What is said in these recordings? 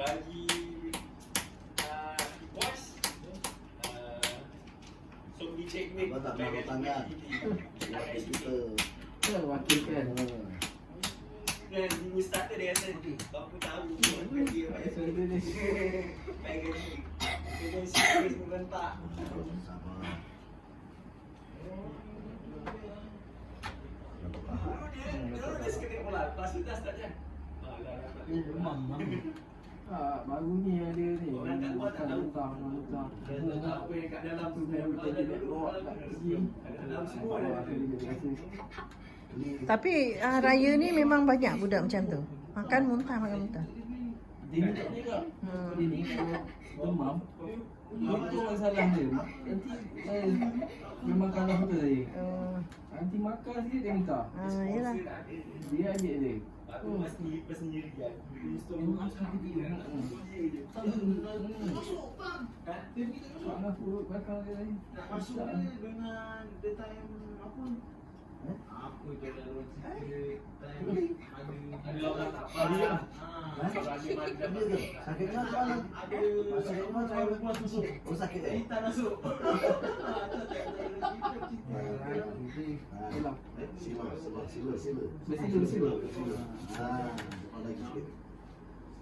bagi boys zombie technique Abang tak nak tangan. Wakil kita. Wakilkan. dan new starter dia kata aku tahu dia pengen dia serius membentak. Sabar. Dia sekejap bola lepas tu dah start kan. Baru ni ada ni. Orang kat luar tak tahu. Lutang. Apa yang kat dalam tu Yang kita jadi bawa kat sini. dalam semua dah. Tapi raya ni memang banyak budak macam tu. Makan muntah. Dia ni tak boleh kak. Dia ni kalau demam, itu orang salah dia. Nanti memang kalah betul tadi. Nanti makan sikit dia minta. Yelah. Dia ambil dia. Aku mesti persendirian. Memang asal dia. Mana perut belakang dia tadi. Masuk dia dengan data yang apa? Apa je dalam sikit Ada orang tak apa. Sakitnya macam mana? Sakitnya macam mana? Oh sakit eh? Tak masuk. Sila. Depan lagi sikit.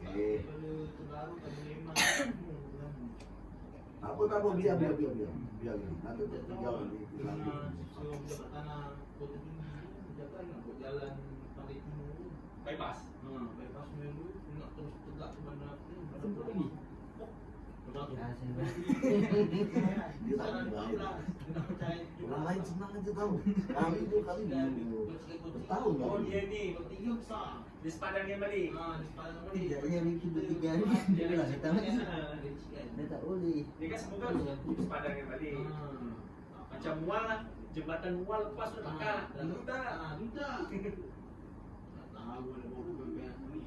Okey. Tak apa, biar. Nanti tinggal di tanah kota tinggi pejabat nak buat jalan Pantai Timur Bypass. bypass dulu nak terus tegak ke mana ni Tempat lagi. Dia tak ada. Orang lain senang aja tahu. Kami tu kali bertahun Oh kan. dia ni tiga besar dia sepadan dengan balik. di sepanjang balik Dia bikin bertiga ni. Dia lah kata dia tak boleh. Dia kan semua kan sepadan dengan balik. Macam mual lah. Jembatan mual lepas tu tak. Duta tahu ada bawa bebek ni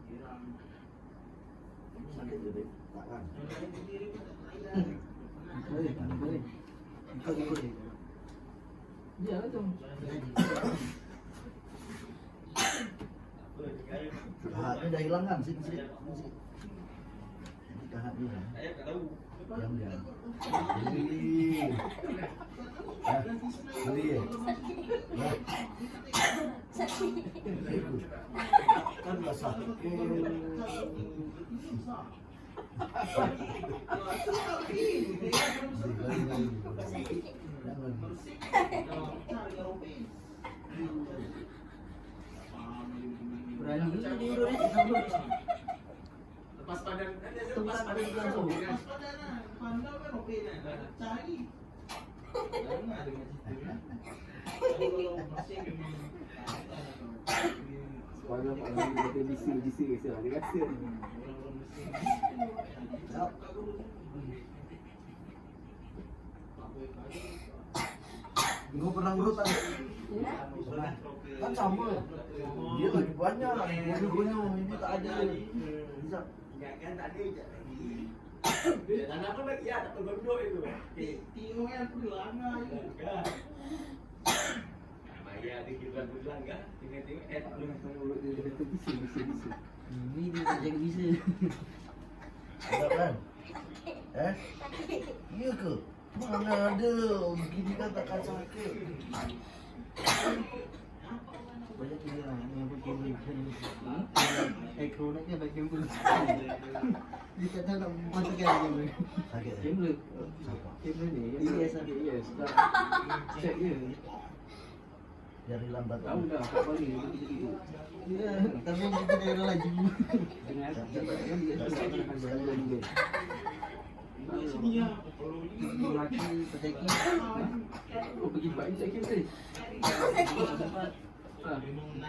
kirang Sakit je dek. Tak kan. Boleh. Dia lah tu. Dahat ni dah hilang kan? Sini. Dahat ni lah. Saya tak tahu. Diam. Beli. Kan dah sakit. Berani ni dia urut ni sama. Lepas padan lepas padan langsung kan. pandang kan okey kan cari jangan ada cerita kalau masih Sepanjang Pak Lagi kata DC ke dia rasa. orang-orang mesin Kau pernah ngurut tak? Kan sama. Dia lagi banyak. Gunung ini tak ada. Bisa. Ingatkan tak ada je lagi. Tanah pun lagi ya, tak berdua itu. tengok kan aku dilanggar je Kan. Bayar dia bulan-bulan kan. Tengok ad belum. Urut dia kata DC. Ni dia tak jaga bisa. Sedap kan? Ya ke? Mana ada. Begini kan takkan sakit. Banyak dia lah yang pakai ekor nak kan pakai pun. Dia kata nak masukkan dia. Sakit eh? Kamera. Siapa? Kamera ni. Yes, Yes. Check dia. Jari lambat. Tahu dah kat balik Ya, tapi kita dah laju. dengan kan dia tak jalan juga. sini ya Laki petaki. Oh pergi buat check kita.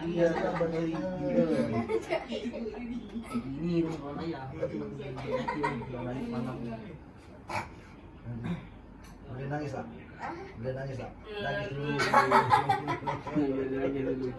Dia tak berdiri. Ini ni orang lain apa tu laki orang lain malam. Boleh nangis tak? Boleh nangis tak? Nangis dulu. Dia lagi dulu.